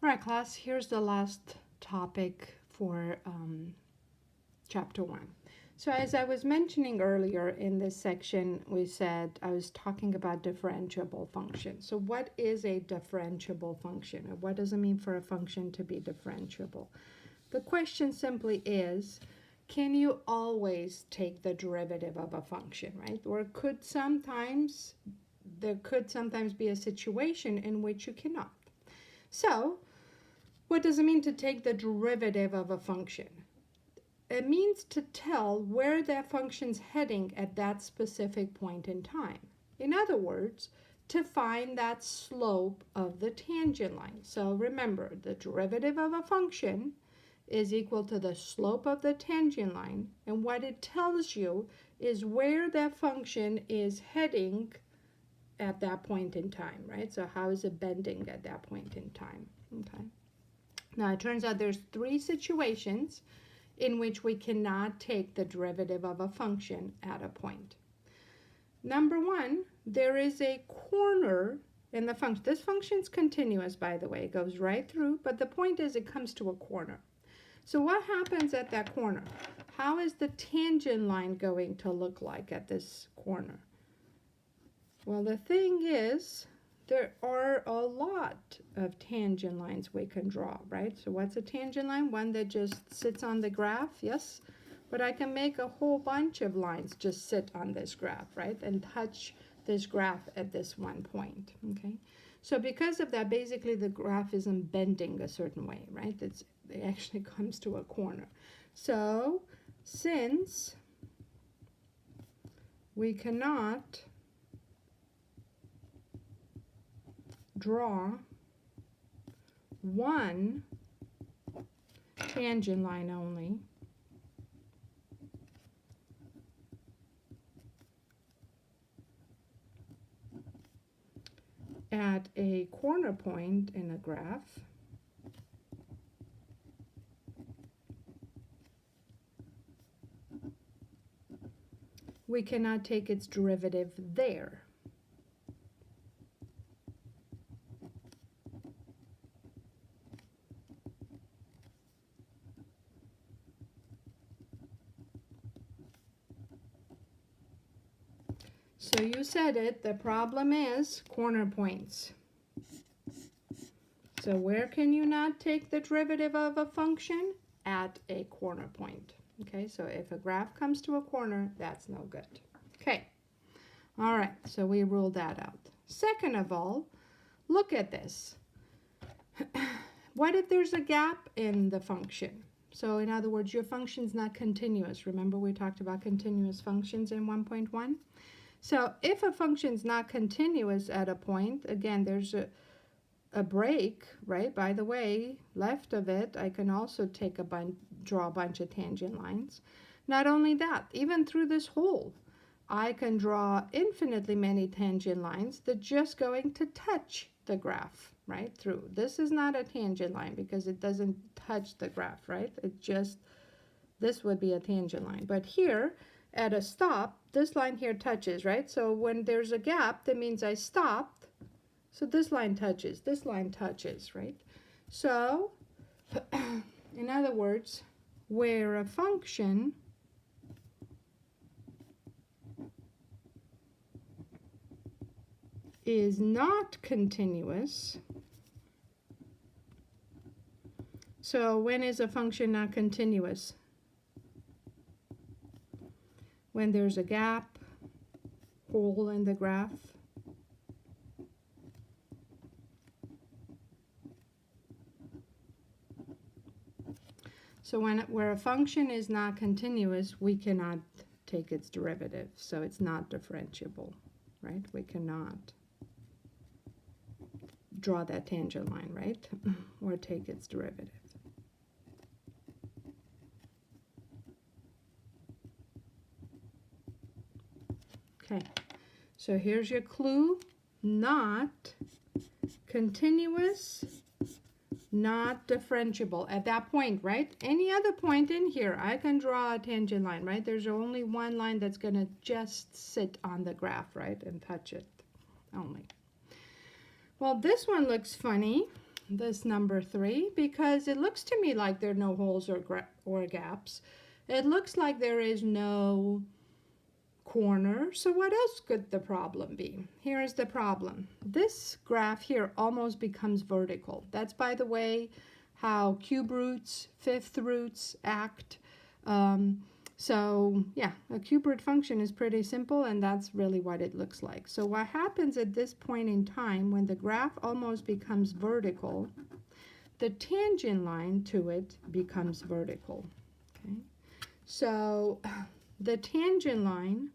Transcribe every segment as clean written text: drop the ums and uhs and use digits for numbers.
All right, class, here's the last topic for chapter 1. So as I was mentioning earlier in this section, I was talking about differentiable functions. So what is a differentiable function? Or what does it mean for a function to be differentiable? The question simply is, can you always take the derivative of a function, right? Or there could sometimes be a situation in which you cannot. So what does it mean to take the derivative of a function? It means to tell where that function's heading at that specific point in time. In other words, to find that slope of the tangent line. So remember, the derivative of a function is equal to the slope of the tangent line, and what it tells you is where that function is heading at that point in time, right? So how is it bending at that point in time, okay? Now, it turns out there's 3 situations in which we cannot take the derivative of a function at a point. Number 1, there is a corner in the function. This function's continuous, by the way. It goes right through, but the point is it comes to a corner. So what happens at that corner? How is the tangent line going to look like at this corner? Well, the thing is, there are a lot of tangent lines we can draw, right? So what's a tangent line? One that just sits on the graph, yes? But I can make a whole bunch of lines just sit on this graph, right? And touch this graph at this one point, okay? So because of that, basically the graph isn't bending a certain way, right? It actually comes to a corner. So since we cannot draw one tangent line only, at a corner point in a graph, we cannot take its derivative there. So you said it, the problem is corner points. So where can you not take the derivative of a function? At a corner point. Okay, so if a graph comes to a corner, that's no good. Okay, all right, so we ruled that out. Second of all, look at this. What if there's a gap in the function? So in other words, your function's not continuous. Remember we talked about continuous functions in 1.1? So if a function's not continuous at a point, again, there's a break, right? By the way, left of it, I can also draw a bunch of tangent lines. Not only that, even through this hole, I can draw infinitely many tangent lines that just going to touch the graph, right? Through. This is not a tangent line because it doesn't touch the graph, right? This would be a tangent line. But here, at a stop, this line here touches, right? So when there's a gap, that means I stopped. So this line touches, right? So, in other words, where a function is not continuous, so when is a function not continuous? When there's a gap, hole in the graph. So where a function is not continuous, we cannot take its derivative. So it's not differentiable, right? We cannot draw that tangent line, right? Or take its derivative. Okay, so here's your clue. Not continuous, not differentiable at that point, right? Any other point in here, I can draw a tangent line, right? There's only one line that's going to just sit on the graph, right, and touch it only. Well, this one looks funny. this number 3, because it looks to me like there are no holes or gaps. It looks like there is no corner. So what else could the problem be? Here is the problem. This graph here almost becomes vertical. That's, by the way, how cube roots, fifth roots act. So yeah, a cube root function is pretty simple, and that's really what it looks like. So what happens at this point in time, when the graph almost becomes vertical, the tangent line to it becomes vertical. Okay, so the tangent line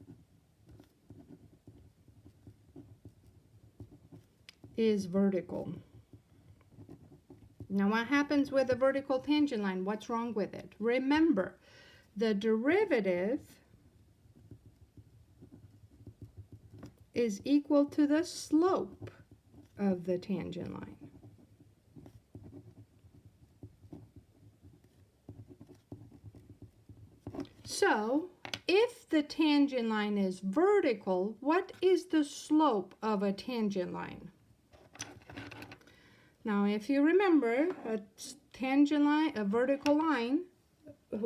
is vertical. Now what happens with a vertical tangent line? What's wrong with it? Remember, the derivative is equal to the slope of the tangent line. So, if the tangent line is vertical, what is the slope of a tangent line? Now, if you remember, a tangent line, a vertical line,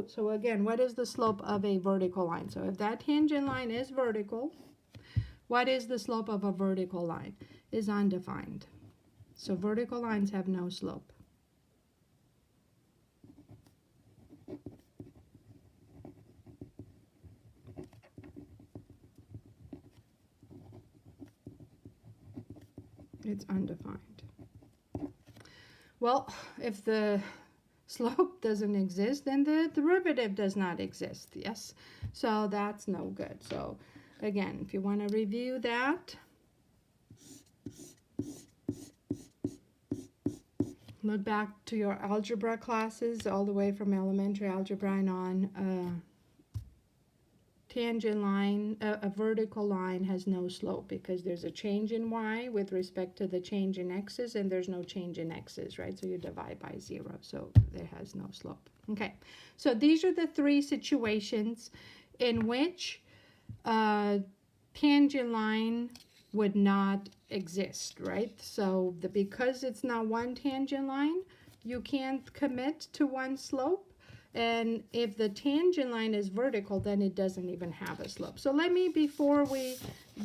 so again, what is the slope of a vertical line? So if that tangent line is vertical, what is the slope of a vertical line? Is undefined. So vertical lines have no slope. It's undefined. Well, if the slope doesn't exist, then the derivative does not exist, yes? So that's no good. So again, if you want to review that, look back to your algebra classes all the way from elementary algebra and on. Tangent line, a vertical line has no slope because there's a change in y with respect to the change in x's, and there's no change in x's, right? So you divide by 0, so it has no slope. Okay, so these are the 3 situations in which tangent line would not exist, right? So because it's not one tangent line, you can't commit to one slope. And if the tangent line is vertical, then it doesn't even have a slope. So before we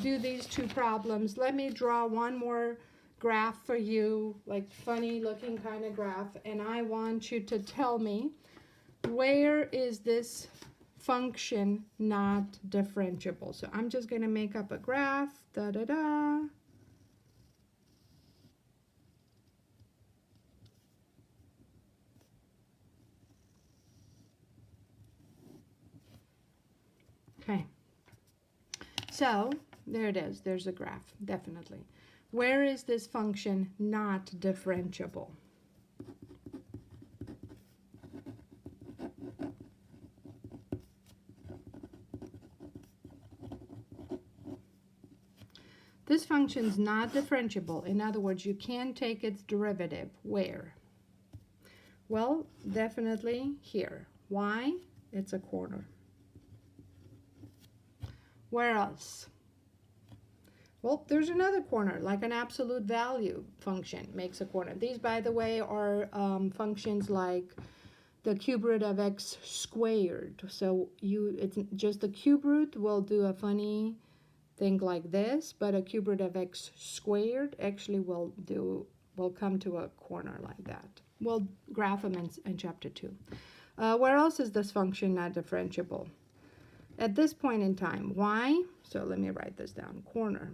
do these 2 problems, let me draw one more graph for you, like funny looking kind of graph. And I want you to tell me, where is this function not differentiable? So I'm just going to make up a graph. Da-da-da. Okay, so there it is. There's a graph, definitely. Where is this function not differentiable? This function is not differentiable. In other words, you can't take its derivative. Where? Well, definitely here. Why? It's a corner. Where else? Well, there's another corner, like an absolute value function makes a corner. These, by the way, are functions like the cube root of x squared. So it's just the cube root will do a funny thing like this, but a cube root of x squared actually will come to a corner like that. We'll graph them in chapter 2. Where else is this function not differentiable? At this point in time, why? So let me write this down, corner.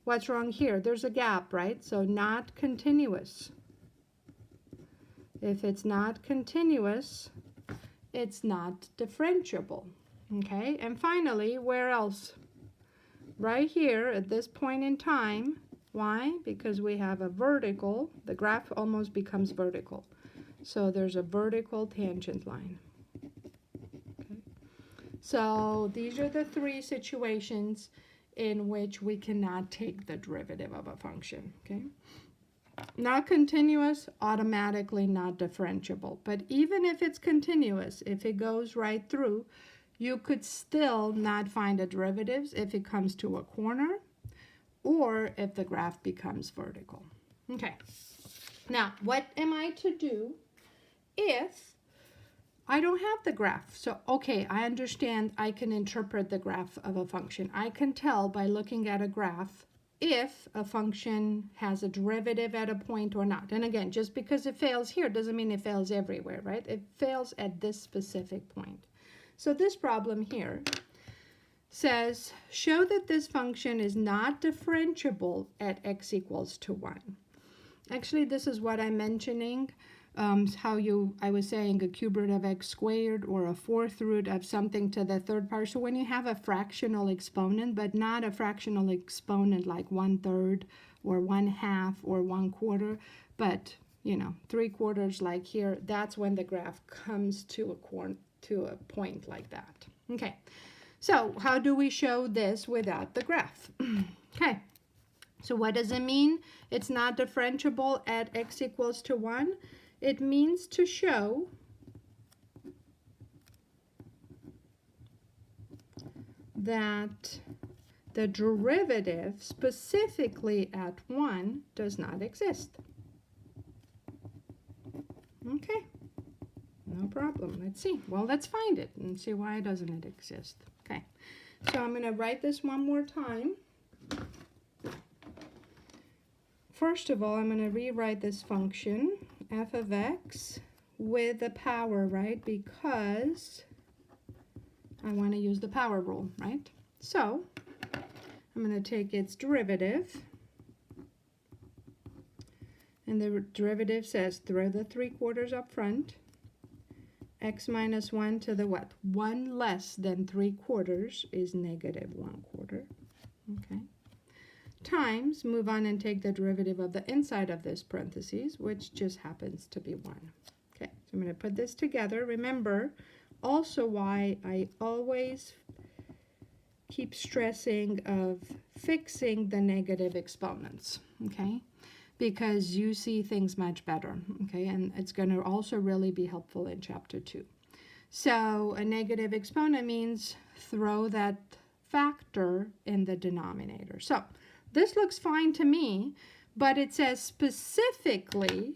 What's wrong here? There's a gap, right? So not continuous. If it's not continuous, it's not differentiable. Okay, and finally, where else? Right here at this point in time. Why? Because we have a vertical. The graph almost becomes vertical. So there's a vertical tangent line. So these are the 3 situations in which we cannot take the derivative of a function, okay? Not continuous, automatically not differentiable. But even if it's continuous, if it goes right through, you could still not find a derivatives if it comes to a corner or if the graph becomes vertical. Okay. Now, what am I to do if I don't have the graph? So, okay, I understand I can interpret the graph of a function. I can tell by looking at a graph if a function has a derivative at a point or not. And again, just because it fails here doesn't mean it fails everywhere, right? It fails at this specific point. So this problem here says, show that this function is not differentiable at x equals to 1. Actually, this is what I'm mentioning. I was saying a cube root of x squared or a fourth root of something to the third power. So when you have a fractional exponent, but not a fractional exponent like 1/3 or 1/2 or 1/4, but 3/4 like here, that's when the graph comes to a point like that. Okay, so how do we show this without the graph? Okay, so what does it mean? It's not differentiable at x equals to 1. It means to show that the derivative specifically at 1 does not exist. Okay, no problem. Let's see. Well, let's find it and see why doesn't it exist. Okay, so I'm going to write this one more time. First of all, I'm going to rewrite this function, f of x, with the power, right? Because I want to use the power rule, right? So I'm going to take its derivative. And the derivative says throw the 3/4 up front. X minus 1 to the what? 1 less than 3/4 is negative 1/4. Okay. Times, move on and take the derivative of the inside of this parentheses, which just happens to be 1. Okay, so I'm going to put this together. Remember also why I always keep stressing of fixing the negative exponents, okay? Because you see things much better, okay? And it's going to also really be helpful in chapter 2. So a negative exponent means throw that factor in the denominator. So this looks fine to me, but it says specifically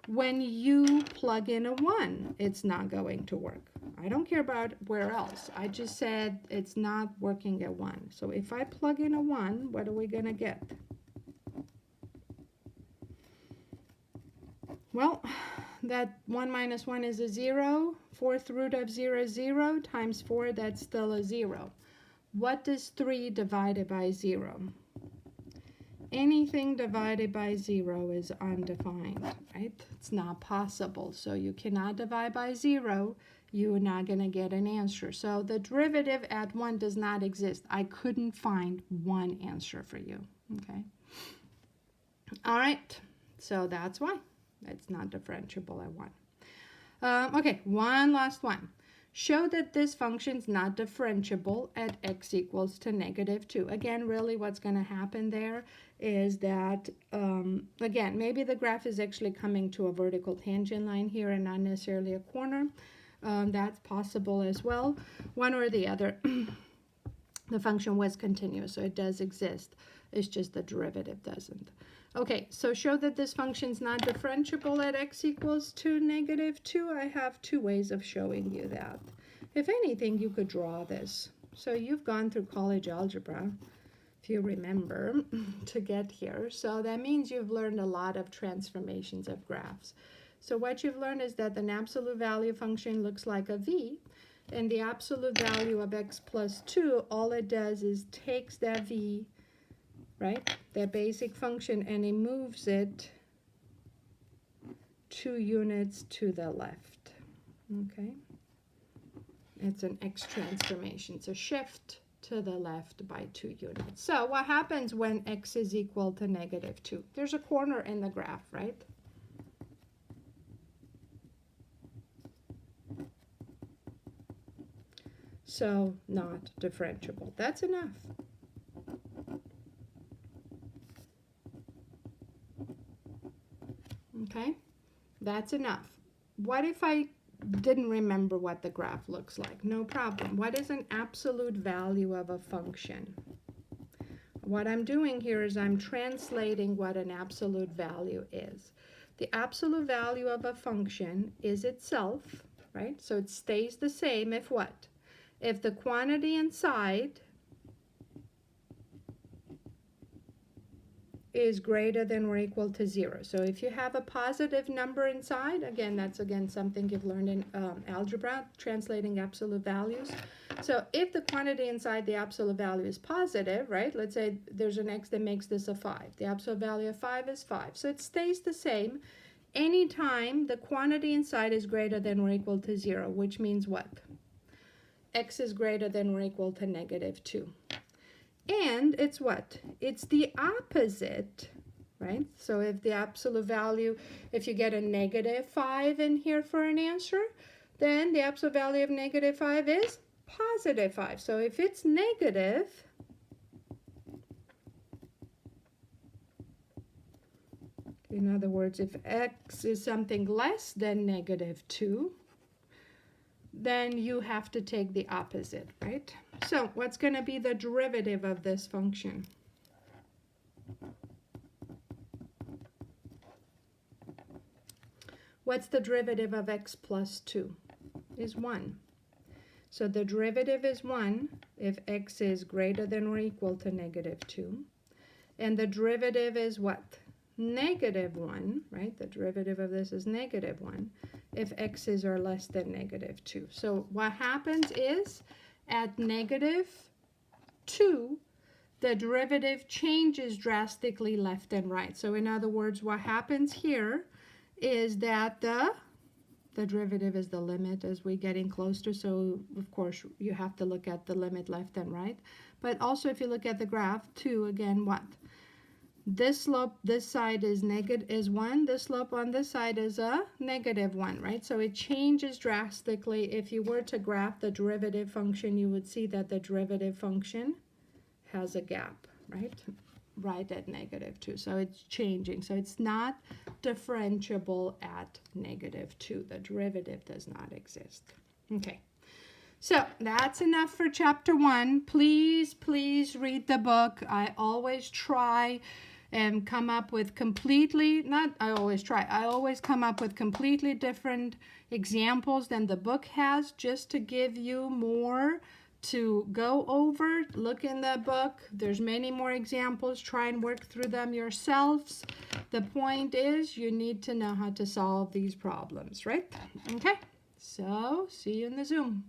when you plug in a 1, it's not going to work. I don't care about where else. I just said it's not working at 1. So if I plug in a 1, what are we going to get? Well, that 1 minus 1 is a 0. 4th root of 0 is 0 times 4, that's still a 0. What is 3 divided by 0? Anything divided by 0 is undefined, right? It's not possible. So you cannot divide by 0. You're not going to get an answer. So the derivative at 1 does not exist. I couldn't find one answer for you, okay? All right, so that's why it's not differentiable at 1. Okay, one last one. Show that this function is not differentiable at x equals to negative 2. Again, really what's going to happen there is that, again, maybe the graph is actually coming to a vertical tangent line here and not necessarily a corner. That's possible as well. One or the other. The function was continuous, so it does exist. It's just the derivative doesn't. Okay, so show that this function is not differentiable at x equals to negative 2. I have two ways of showing you that. If anything, you could draw this. So you've gone through college algebra, if you remember, to get here. So that means you've learned a lot of transformations of graphs. So what you've learned is that an absolute value function looks like a v, and the absolute value of x plus 2, all it does is takes that v, right, that basic function, and it moves it 2 units to the left, okay? It's an x transformation. It's a shift to the left by 2 units. So what happens when x is equal to negative 2? There's a corner in the graph, right? So not differentiable. That's enough. Okay, that's enough. What if I didn't remember what the graph looks like? No problem. What is an absolute value of a function? what I'm doing here is I'm translating what an absolute value is. The absolute value of a function is itself, right? So it stays the same if what? If the quantity inside is greater than or equal to 0. So if you have a positive number inside, again, that's again something you've learned in algebra, translating absolute values. So if the quantity inside the absolute value is positive, right, let's say there's an x that makes this a 5. The absolute value of 5 is 5. So it stays the same anytime the quantity inside is greater than or equal to 0, which means what? X is greater than or equal to -2. And it's what? It's the opposite, right? So if the absolute value, if you get a -5 in here for an answer, then the absolute value of -5 is +5. So if it's negative, in other words, if x is something less than -2, then you have to take the opposite, right? So what's going to be the derivative of this function? What's the derivative of x plus 2? Is 1. So the derivative is 1 if x is greater than or equal to -2. And the derivative is what? -1, right? The derivative of this is -1 if x's are less than -2. So what happens is at -2, the derivative changes drastically left and right. So in other words, what happens here is that the derivative is the limit as we're getting closer. So of course you have to look at the limit left and right. But also if you look at the graph, 2, again, what? This slope, this side is 1. This slope on this side is a -1, right? So it changes drastically. If you were to graph the derivative function, you would see that the derivative function has a gap, right? Right at -2. So it's changing. So it's not differentiable at -2. The derivative does not exist. Okay. So that's enough for chapter 1. Please, please read the book. I always try and come up with I always come up with completely different examples than the book has, just to give you more to go over. Look in the book. There's many more examples. Try and work through them yourselves. The point is you need to know how to solve these problems, right? Okay, so see you in the Zoom.